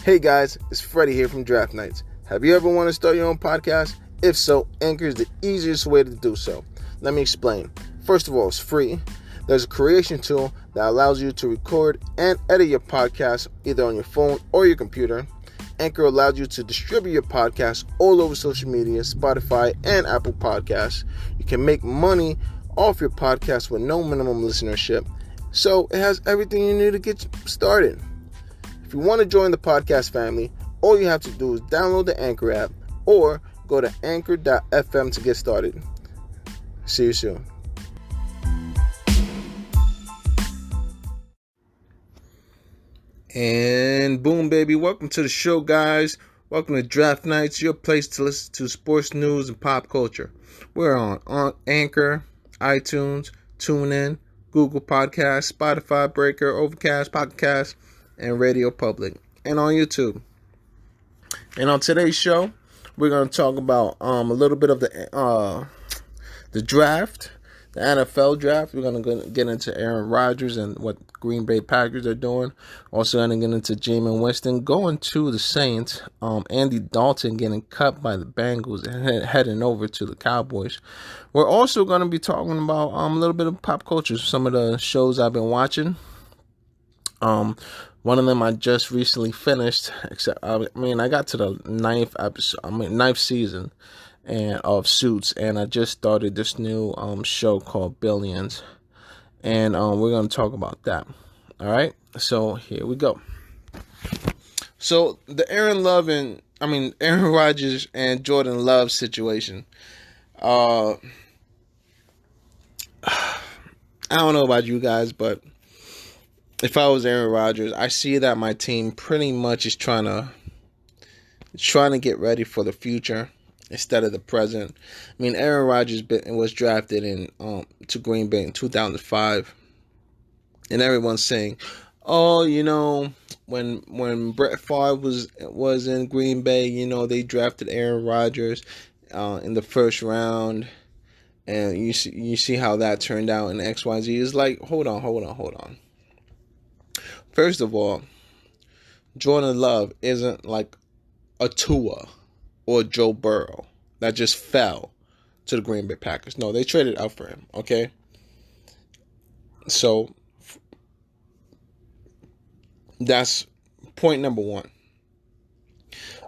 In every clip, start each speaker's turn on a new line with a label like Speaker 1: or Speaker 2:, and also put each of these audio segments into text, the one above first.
Speaker 1: Hey guys, it's Freddie here from Draft Nights. Have you ever wanted to start your own podcast? If so, Anchor is the easiest way to do so. Let me explain. First of all, it's free. There's a creation tool that allows you to record and edit your podcast either on your phone or your computer. Anchor allows you to distribute your podcast all over social media, Spotify, and Apple Podcasts. You can make money off your podcast with no minimum listenership. So it has everything you need to get started. If you want to join the podcast family, all you have to do is download the Anchor app or go to anchor.fm to get started. See you soon. And boom, baby. Welcome to the show, guys. Welcome to Draft Nights, your place to listen to sports news and pop culture. We're on Anchor, iTunes, TuneIn, Google Podcasts, Spotify, Breaker, Overcast, Pocket Cast, and Radio Public, and on YouTube. And on today's show, we're going to talk about a little bit of the draft, the NFL draft. We're going to get into Aaron Rodgers and what Green Bay Packers are doing. Also going to get into Jameis Winston going to the Saints. Andy Dalton getting cut by the Bengals and heading over to the Cowboys. We're also going to be talking about a little bit of pop culture, some of the shows I've been watching. One of them I just recently finished. I got to the ninth season of Suits, and I just started this new show called Billions, and we're gonna talk about that. All right, so here we go. So the Aaron Rodgers and Jordan Love situation. I don't know about you guys, but if I was Aaron Rodgers, I see that my team pretty much is trying to get ready for the future instead of the present. I mean, Aaron Rodgers was drafted to Green Bay in 2005, and everyone's saying, "Oh, when Brett Favre was in Green Bay, they drafted Aaron Rodgers in the first round, and you see how that turned out in XYZ." It's like, hold on. First of all, Jordan Love isn't like a Tua or Joe Burrow that just fell to the Green Bay Packers. No, they traded out for him, okay? So, that's point number one.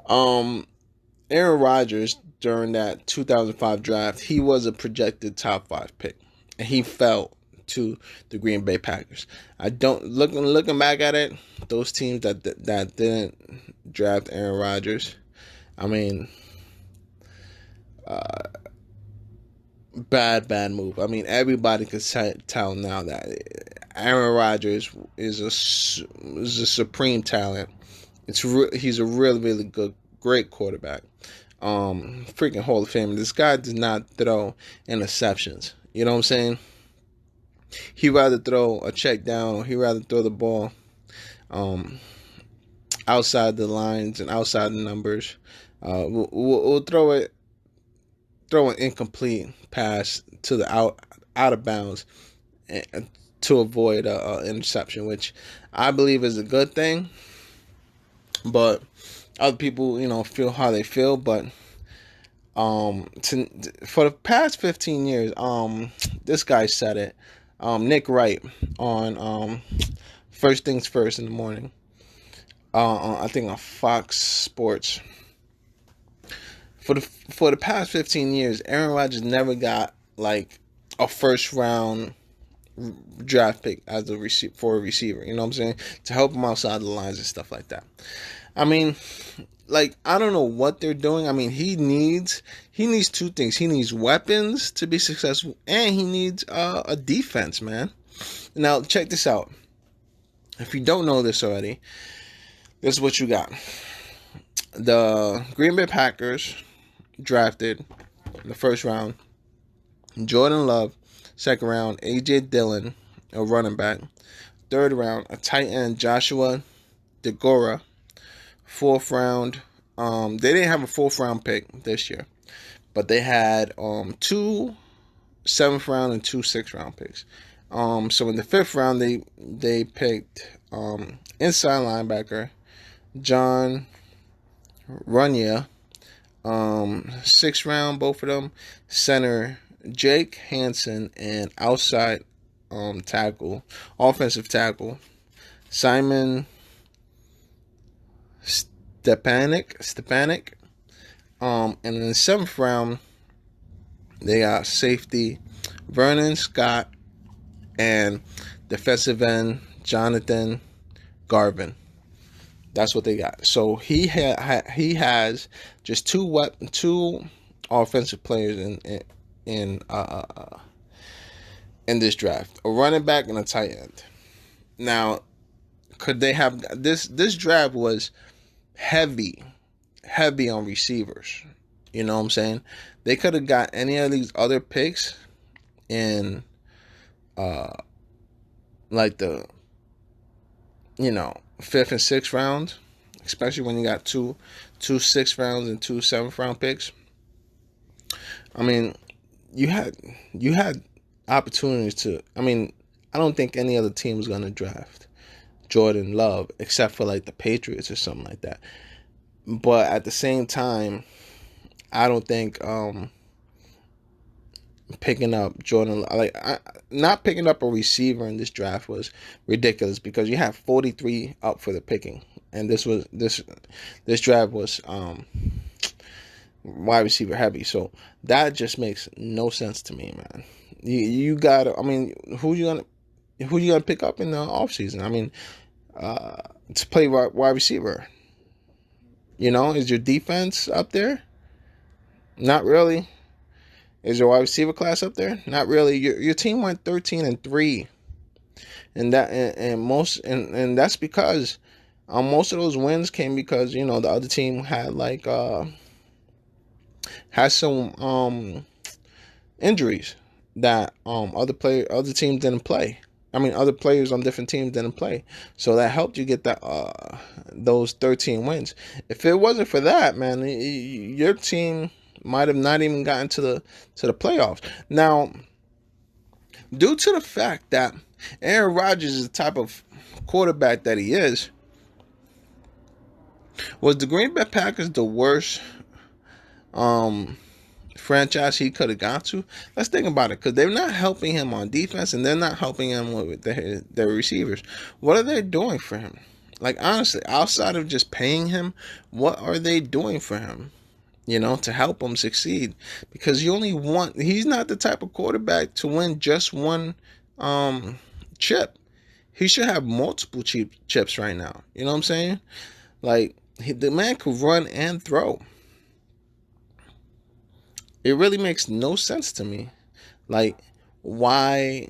Speaker 1: Aaron Rodgers, during that 2005 draft, he was a projected top 5 pick, and he fell to the Green Bay Packers. Looking back at it, those teams that didn't draft Aaron Rodgers, bad move. I mean, everybody could tell now that Aaron Rodgers is a supreme talent. He's a really good, great quarterback. Freaking Hall of Fame. This guy does not throw interceptions. You know what I'm saying? He'd rather throw a check down, or he'd rather throw the ball outside the lines and outside the numbers. We'll throw an incomplete pass to the out of bounds to avoid an interception, which I believe is a good thing. But other people, feel how they feel. But for the past 15 years, this guy said it. Nick Wright on First Things First in the morning. I think on Fox Sports. For the past 15 years, Aaron Rodgers never got like a first round draft pick for a receiver. You know what I'm saying? To help him outside the lines and stuff like that. I mean, I don't know what they're doing. I mean, he needs 2 things. He needs weapons to be successful, and he needs a defense, man. Now, check this out. If you don't know this already, this is what you got. The Green Bay Packers drafted in the first round Jordan Love, second round A.J. Dillon, a running back, third round a tight end Joshua DeGora, fourth round. They didn't have a fourth round pick this year, but they had 2 7th round and 2 6th round picks. So in the 5th round, they picked inside linebacker John Runya. 6th round, both of them. Center Jake Hansen, and outside tackle, offensive tackle Simon Stepanik. And in the 7th round, they got safety Vernon Scott and defensive end Jonathan Garvin. That's what they got. So he has just two offensive players in this draft: a running back and a tight end. Now, could they have this? This draft was heavy on receivers. You know what I'm saying? They could have got any of these other picks in, like the 5th and 6th rounds, especially when you got two 6th rounds and 2 7th round picks. I mean, you had opportunities to. I mean, I don't think any other team was gonna draft Jordan Love except for like the Patriots or something like that. But at the same time, I don't think picking up Jordan, not picking up a receiver in this draft was ridiculous, because you have 43 up for the picking, and this draft was wide receiver heavy. So that just makes no sense to me, man. You got to, I mean, who you gonna pick up in the offseason? I mean, to play wide receiver. Is your defense up there? Not really. Is your wide receiver class up there? Not really. Your team went 13-3, and that's because most of those wins came because the other team had some injuries that other teams didn't play. I mean, other players on different teams didn't play, so that helped you get those 13 wins. If it wasn't for that, man, your team might have not even gotten to the playoffs. Now, due to the fact that Aaron Rodgers is the type of quarterback that he is, was the Green Bay Packers the worst franchise he could have gone to? Let's think about it, because they're not helping him on defense, and they're not helping him with their receivers. What are they doing for him? Like, honestly, outside of just paying him, what are they doing for him? To help him succeed, because he's not the type of quarterback to win just one chip. He should have multiple chips right now. You know what I'm saying? Like, the man could run and throw. It really makes no sense to me, like, why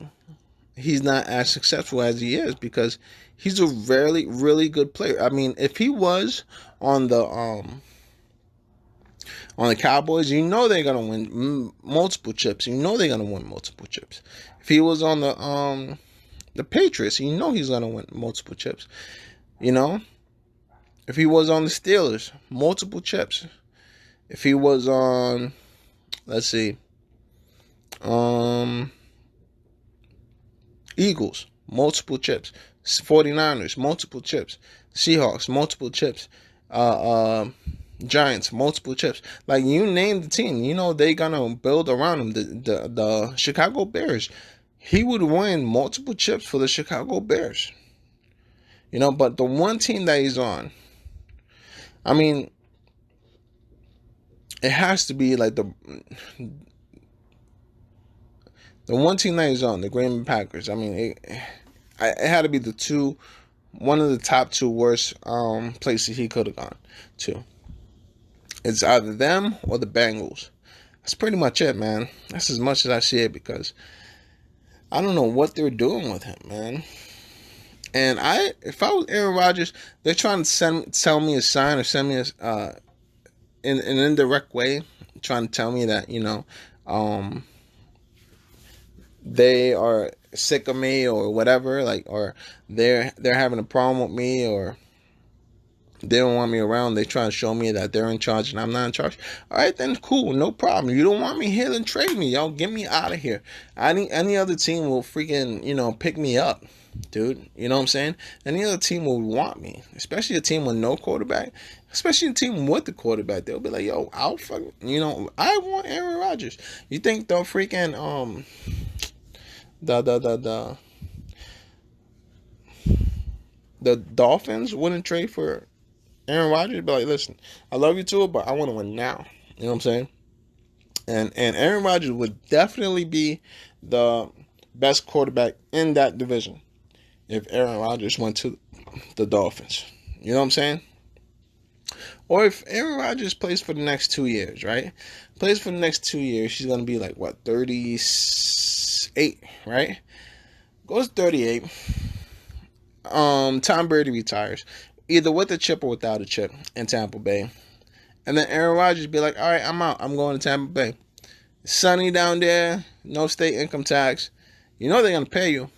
Speaker 1: he's not as successful as he is, because he's a really, really good player. I mean, if he was on the Cowboys, they're gonna win multiple chips. They're gonna win multiple chips. If he was on the Patriots, he's gonna win multiple chips. If he was on the Steelers, multiple chips. If he was on, let's see, Eagles, multiple chips. 49ers, multiple chips. Seahawks, multiple chips. Giants, multiple chips. Like, you name the team, they're gonna build around him. The Chicago Bears, he would win multiple chips for the Chicago Bears. But the one team that he's on, I mean, it has to be like the one team that he's on, the Green Bay Packers. I mean, it had to be one of the top 2 worst places he could have gone to. It's either them or the Bengals. That's pretty much it, man. That's as much as I see it, because I don't know what they're doing with him, man. And if I was Aaron Rodgers, they're trying to tell me a sign, or send me in an indirect way, trying to tell me that they are sick of me or whatever, like, or they're having a problem with me, or They don't want me around. They try to show me that they're in charge and I'm not in charge. All right, then cool, no problem. You don't want me here, then trade me, yo. Get me out of here. Any other team will freaking, pick me up, dude. You know what I'm saying? Any other team will want me, especially a team with no quarterback, especially a team with the quarterback. They'll be like, yo, I'll fucking, I want Aaron Rodgers. You think the freaking the the Dolphins wouldn't trade for Aaron Rodgers? Be like, listen, I love you too, but I want to win now. You know what I'm saying? And Aaron Rodgers would definitely be the best quarterback in that division if Aaron Rodgers went to the Dolphins. You know what I'm saying? Or if Aaron Rodgers plays for the next 2 years, right? Plays for the next 2 years, she's gonna be like what, 38, right? Goes 38. Tom Brady retires, either with a chip or without a chip in Tampa Bay. And then Aaron Rodgers be like, all right, I'm out. I'm going to Tampa Bay. It's sunny down there, no state income tax. You know they're going to pay you.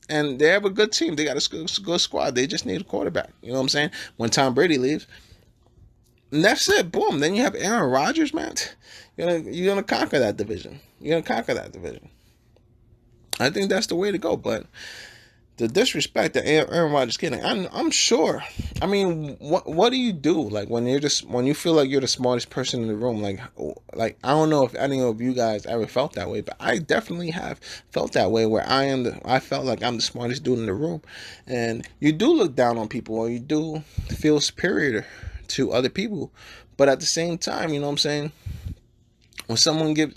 Speaker 1: And they have a good team. They got a good squad. They just need a quarterback. You know what I'm saying? When Tom Brady leaves. And that's it. Boom. Then you have Aaron Rodgers, man. You're gonna conquer that division. I think that's the way to go. But the disrespect that Aaron Rodgers getting, I'm sure. I mean, what do you do like when you feel like you're the smartest person in the room? Like I don't know if any of you guys ever felt that way, but I definitely have felt that way where I felt like I'm the smartest dude in the room, and you do look down on people, or you do feel superior to other people, but at the same time, you know what I'm saying? When someone gives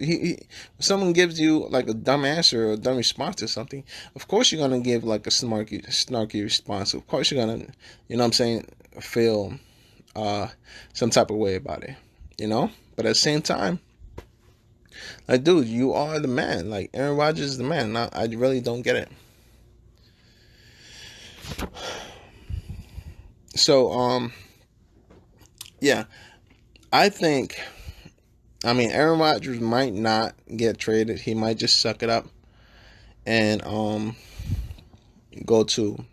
Speaker 1: you like a dumb answer or a dumb response to something, of course you're gonna give like a snarky response. Of course you're gonna, you know what I'm saying, feel some type of way about it, But at the same time, like, dude, you are the man. Like, Aaron Rodgers is the man. I really don't get it. So, yeah, I think. I mean, Aaron Rodgers might not get traded. He might just suck it up and go to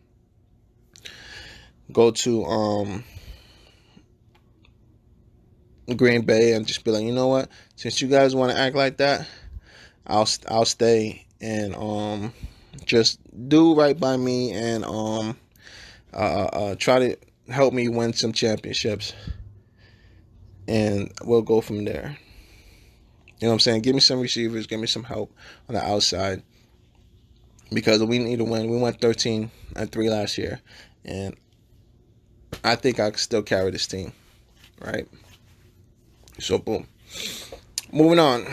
Speaker 1: Green Bay and just be like, you know what? Since you guys want to act like that, I'll stay and just do right by me and try to help me win some championships, and we'll go from there. You know what I'm saying? Give me some receivers. Give me some help on the outside. Because we need to win. We went 13-3 last year. And I think I can still carry this team. Right? So, boom. Moving on.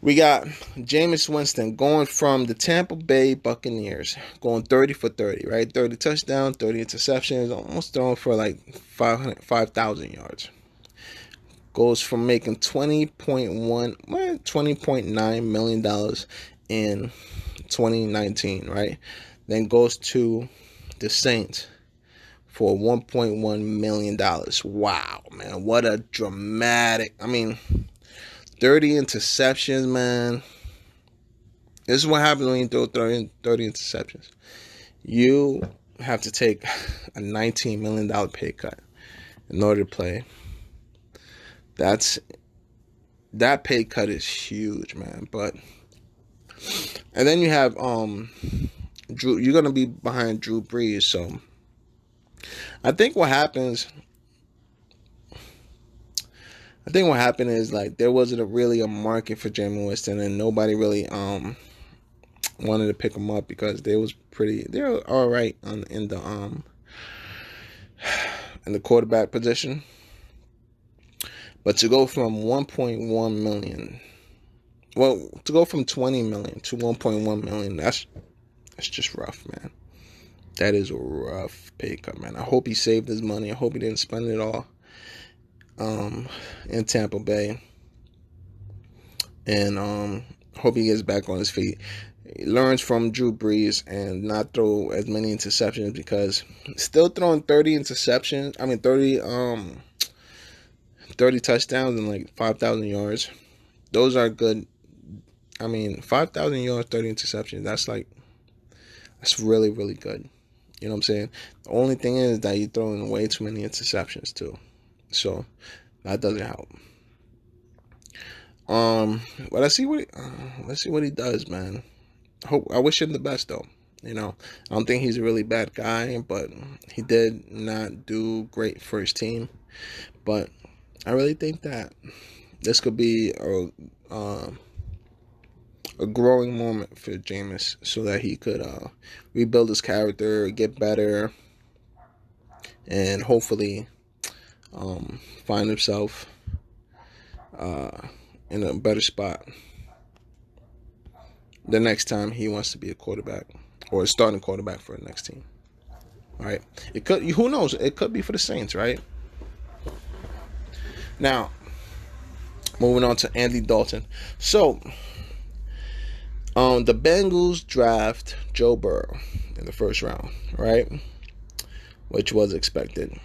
Speaker 1: We got Jameis Winston going from the Tampa Bay Buccaneers. Going 30 for 30, right? 30 touchdowns, 30 interceptions. Almost throwing for like 5,000 yards. Goes from making $20.9 million in 2019, right? Then goes to the Saints for $1.1 million. Wow, man. What a dramatic. 30 interceptions, man. This is what happens when you throw 30 interceptions. You have to take a $19 million pay cut in order to play. That pay cut is huge, man. And then you have Drew. You're gonna be behind Drew Brees, so I think what happens. Is like there wasn't really a market for Jameis Winston, and nobody really wanted to pick him up because they were all right in the quarterback position. But to go from 1.1 million, to go from 20 million to 1.1 million, that's just rough, man. That is a rough pay cut, man. I hope he saved his money. I hope he didn't spend it all in Tampa Bay. And hope he gets back on his feet. He learns from Drew Brees and not throw as many interceptions, because still throwing 30 interceptions. 30 touchdowns and like 5,000 yards. Those are good. 5,000 yards, 30 interceptions. That's really, really good. You know what I'm saying? The only thing is that you're throwing way too many interceptions too. So that doesn't help. But let's see what he does, man. I wish him the best though. You know, I don't think he's a really bad guy, but he did not do great for his team. But I really think that this could be a growing moment for Jameis, so that he could rebuild his character, get better, and hopefully find himself in a better spot the next time he wants to be a quarterback or a starting quarterback for the next team. All right, it could. Who knows? It could be for the Saints, right? Now, moving on to Andy Dalton. So, the Bengals draft Joe Burrow in the first round, right? Which was expected.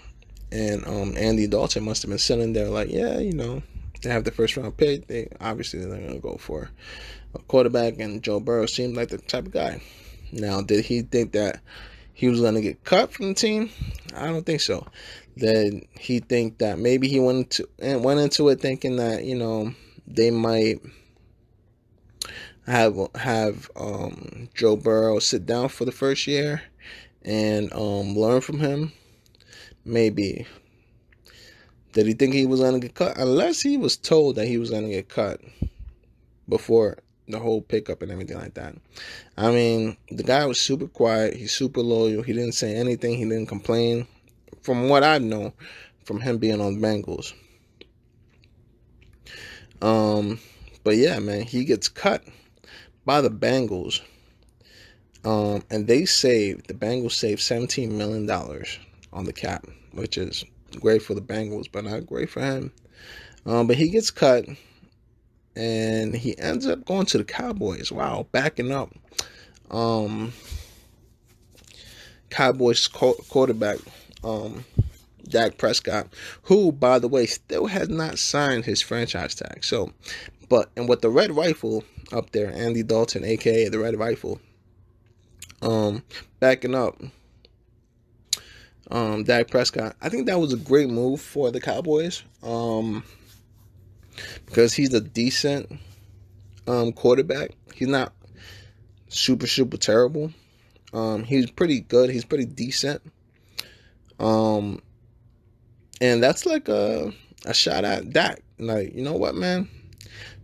Speaker 1: And Andy Dalton must have been sitting there like, yeah, you know, they have the first round pick. They're going to go for a quarterback, and Joe Burrow seemed like the type of guy. Now, did he think that he was going to get cut from the team? I don't think so. Did he think that maybe he went into it thinking that, you know, they might have Joe Burrow sit down for the first year and learn from him? Maybe. Did he think he was going to get cut? Unless he was told that he was going to get cut before the whole pickup and everything like that. I mean, the guy was super quiet. He's super loyal. He didn't say anything. He didn't complain. From what I know, from him being on the Bengals. But yeah, man, he gets cut by the Bengals. And the Bengals saved $17 million on the cap, which is great for the Bengals, but not great for him. But he gets cut, and he ends up going to the Cowboys. Wow, backing up Cowboys quarterback Dak Prescott, who, by the way, still has not signed his franchise tag. So, and with the Red Rifle up there, Andy Dalton, aka the Red Rifle, backing up Dak Prescott, I think that was a great move for the Cowboys, because he's a decent quarterback. He's not super terrible. He's pretty good. He's pretty decent. And that's like a shot at Dak. Like, you know what, man?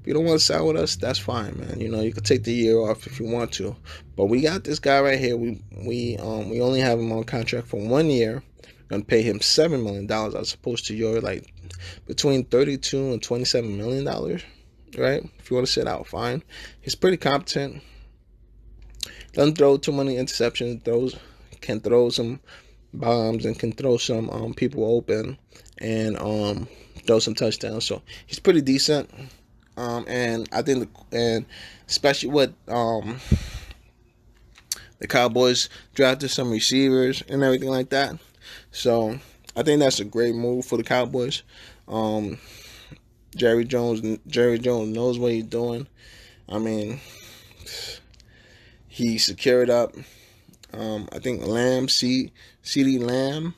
Speaker 1: If you don't want to sign with us, that's fine, man. You know, you could take the year off if you want to. But we got this guy right here. We only have him on contract for 1 year. We're gonna pay him $7 million as opposed to your like between $32 and $27 million, right? If you want to sit out, fine. He's pretty competent. Doesn't throw too many interceptions. Can throw some bombs and can throw some people open and throw some touchdowns. So he's pretty decent. And I think, and especially with the Cowboys drafted some receivers and everything like that. So I think that's a great move for the Cowboys. Jerry Jones knows what he's doing. I mean, he secured up, I think CeeDee Lamb,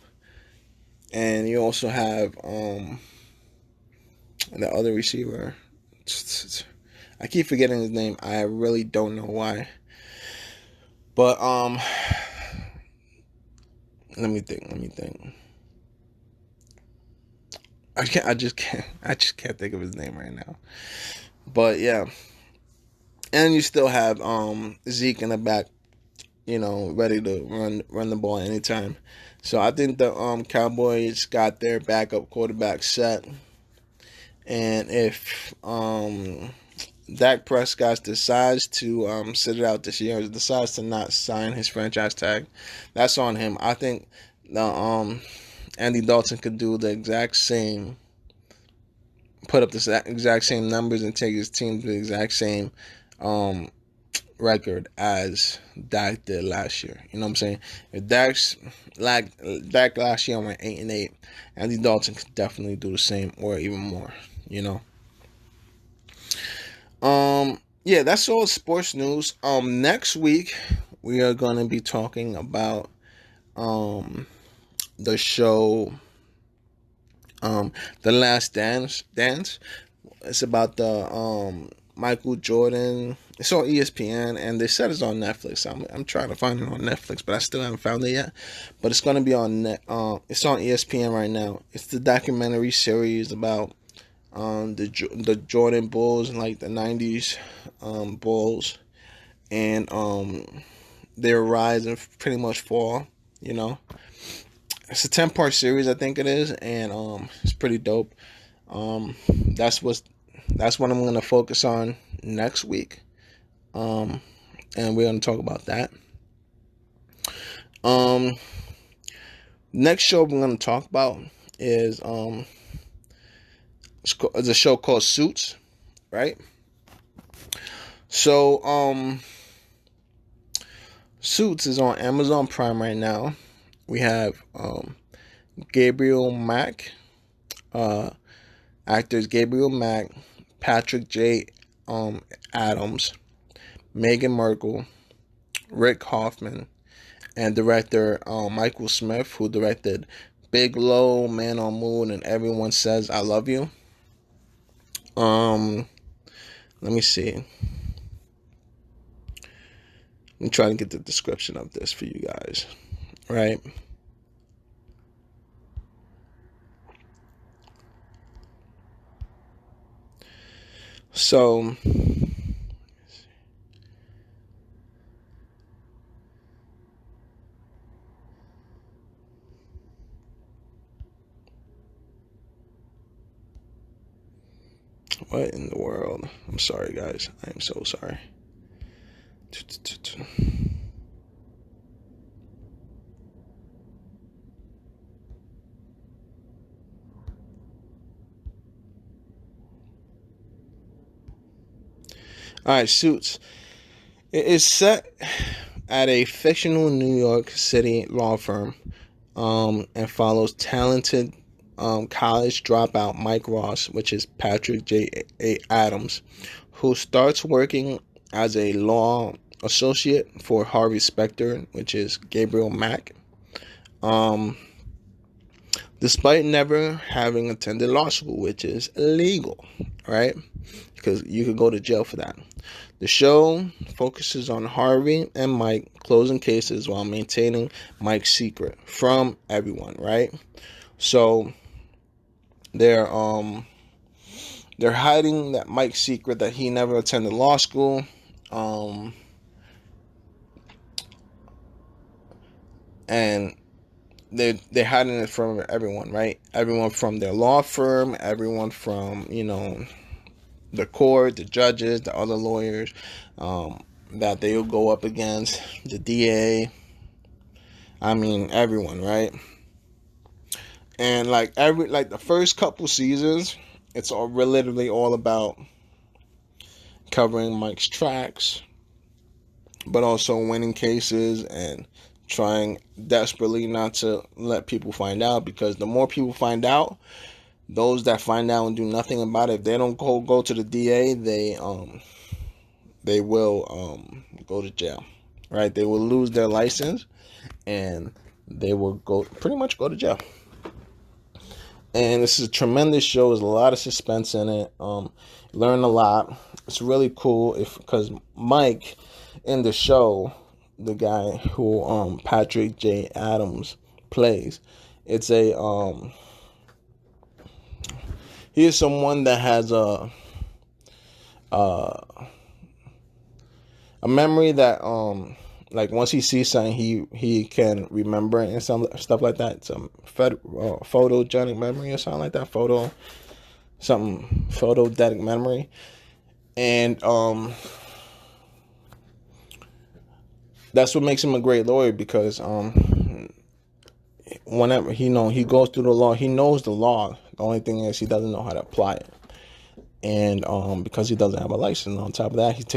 Speaker 1: and you also have the other receiver. I keep forgetting his name. I really don't know why. But let me think. I just can't think of his name right now. But yeah. And you still have Zeke in the back, you know, ready to run the ball anytime. So I think the Cowboys got their backup quarterback set. And if Dak Prescott decides to sit it out this year, decides to not sign his franchise tag, that's on him. I think the Andy Dalton could do the exact same, put up the exact same numbers and take his team to the exact same record as Dak did last year. You know what I'm saying? If Dak last year went 8-8, Andy Dalton could definitely do the same or even more. You know. Yeah, that's all sports news. Next week we are going to be talking about the show The Last Dance. It's about the Michael Jordan. It's on ESPN, and they said it's on Netflix. I'm trying to find it on Netflix, but I still haven't found it yet. But it's gonna be on it's on ESPN right now. It's the documentary series about the Jordan Bulls and like the '90s Bulls, and their rise and pretty much fall. You know, it's a 10-part series, I think it is, and it's pretty dope. Um, that's what I'm gonna focus on next week. And we're gonna talk about that. Um, Next show we're gonna talk about is it's a show called Suits, right? So Suits is on Amazon Prime right now. We have Gabriel Mack, actors Gabriel Mack, Patrick J. Adams, Meghan Markle, Rick Hoffman, and director Michael Smith, who directed Big Low, Man on Moon, and Everyone Says I Love You. Let me see. I'm trying to get the description of this for you guys, right? So, what in the world? I'm sorry, guys. I am so sorry. All right, Suits. It is set at a fictional New York City law firm, and follows talented college dropout Mike Ross, which is Patrick J. Adams, who starts working as a law associate for Harvey Specter, which is Gabriel Mack, despite never having attended law school, which is illegal, right? Because you could go to jail for that. The show focuses on Harvey and Mike closing cases while maintaining Mike's secret from everyone, right? So they're hiding that Mike's secret that he never attended law school. And they're hiding it from everyone, right? Everyone from their law firm, everyone from, the court, the judges, the other lawyers that they'll go up against, the DA. I mean, everyone, right? And like the first couple seasons, it's literally all about covering Mike's tracks, but also winning cases and trying desperately not to let people find out, because the more people find out, those that find out and do nothing about it, if they don't go to the DA, they will go to jail, right? They will lose their license and they will pretty much go to jail. And this is a tremendous show. There's a lot of suspense in it. Learn a lot. It's really cool because Mike in the show, the guy who Patrick J. Adams plays, it's he is someone that has a memory that like once he sees something, he can remember it and some stuff like that. Some photogenic memory or something like that. Photogenic memory, and that's what makes him a great lawyer, because whenever he goes through the law, he knows the law. The only thing is he doesn't know how to apply it. And because he doesn't have a license, on top of that, he's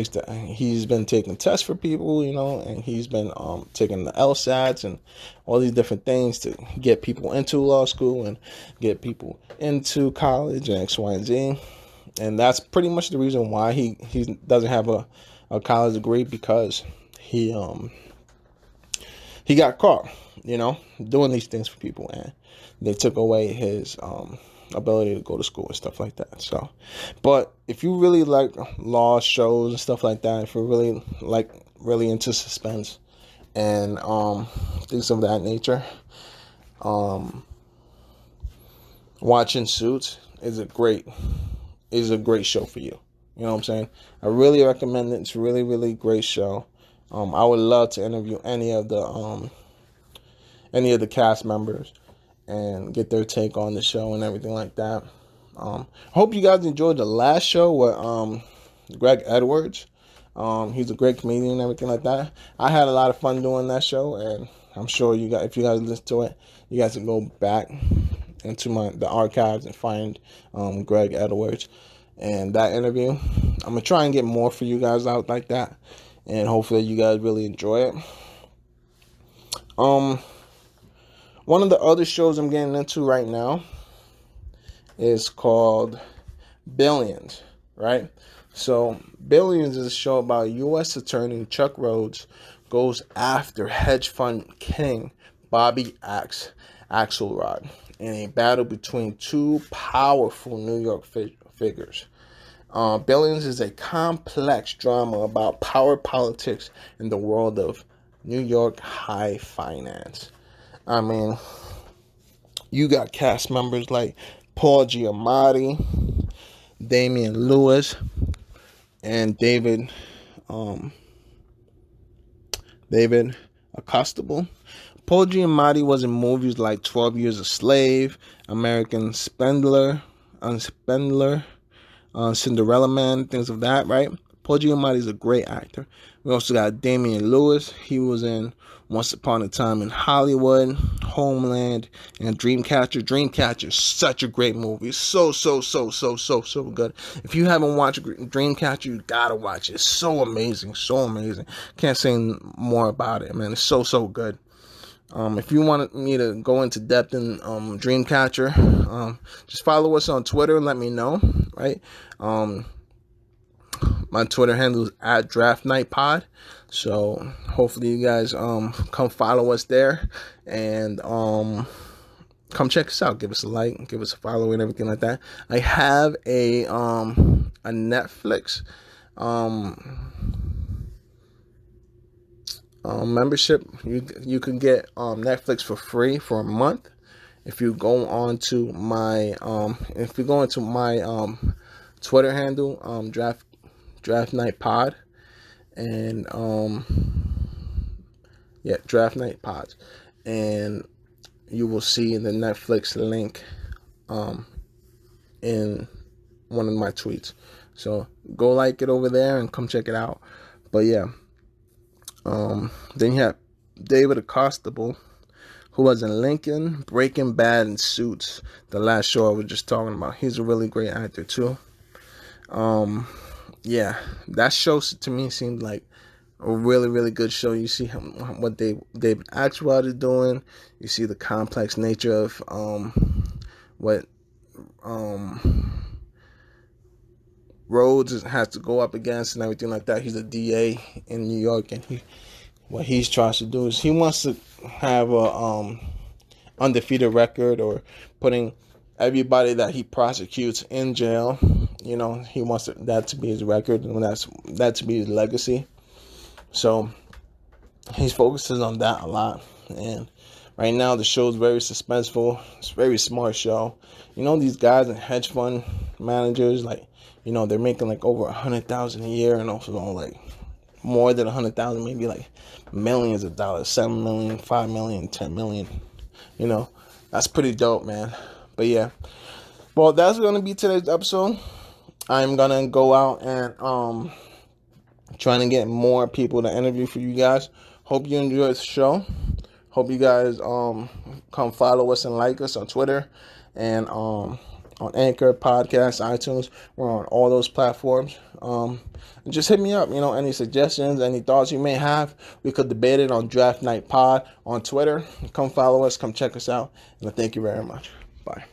Speaker 1: been taking tests for people, and he's been taking the LSATs and all these different things to get people into law school and get people into college and X, Y, and Z. And that's pretty much the reason why he doesn't have a college degree, because he got caught. doing these things for people, and they took away his ability to go to school and stuff like that. So, but if you really like law shows and stuff like that, if you're really into suspense and things of that nature, watching Suits is a great show for you. You know what I'm saying? I really recommend it. It's a really, really great show. I would love to interview any of the cast members and get their take on the show and everything like that. I hope you guys enjoyed the last show with Greg Edwards. He's a great comedian and everything like that. I had a lot of fun doing that show, and I'm sure if you guys listen to it, you guys can go back into the archives and find Greg Edwards and that interview. I'm gonna try and get more for you guys out like that, and hopefully you guys really enjoy it. One of the other shows I'm getting into right now is called Billions, right? So Billions is a show about U.S. Attorney Chuck Rhodes goes after hedge fund king Bobby Axelrod in a battle between two powerful New York figures. Billions is a complex drama about power politics in the world of New York high finance. I mean, you got cast members like Paul Giamatti, Damian Lewis, and David Accostable. Paul Giamatti was in movies like 12 Years a Slave, American Spindler, Cinderella Man, things of that, right? Paul Giamatti is a great actor. We also got Damian Lewis. He was in Once Upon a Time in Hollywood, Homeland, and Dreamcatcher. Dreamcatcher is such a great movie. So good. If you haven't watched Dreamcatcher, you gotta watch it. It's so amazing. Can't say more about it, man. It's so good. If you want me to go into depth in Dreamcatcher, just follow us on Twitter and let me know, right? My Twitter handle is @DraftNightPod. So hopefully you guys come follow us there and come check us out. Give us a like, give us a follow, and everything like that. I have a Netflix membership. You can get Netflix for free for a month if you go on to my Twitter handle, Draft Night Pod, and Draft Night Pods, and you will see the Netflix link in one of my tweets. So go like it over there and come check it out. But yeah, then you have David Accostable, who was in Lincoln, Breaking Bad, and Suits, the last show I was just talking about. He's a really great actor too. Yeah, that show to me seemed like a really, really good show. You see what David Axelrod is doing. You see the complex nature of what Rhodes has to go up against and everything like that. He's a DA in New York, and what he's trying to do is he wants to have a undefeated record, or putting everybody that he prosecutes in jail. You know, he wants that to be his record, and that to be his legacy. So he focuses on that a lot. And right now the show is very suspenseful. It's a very smart show. You know, these guys and hedge fund managers, like, you know, they're making like over $100,000 a year, and also like more than 100,000, maybe like millions of dollars, 7 million, 5 million, 10 million. You know, that's pretty dope, man. But yeah, well, that's gonna be today's episode. I'm gonna go out and trying to get more people to interview for you guys. Hope you enjoy the show. Hope you guys come follow us and like us on Twitter and on Anchor, Podcast, iTunes. We're on all those platforms. Just hit me up. You know, any suggestions, any thoughts you may have. We could debate it on Draft Night Pod on Twitter. Come follow us. Come check us out. And thank you very much. Bye.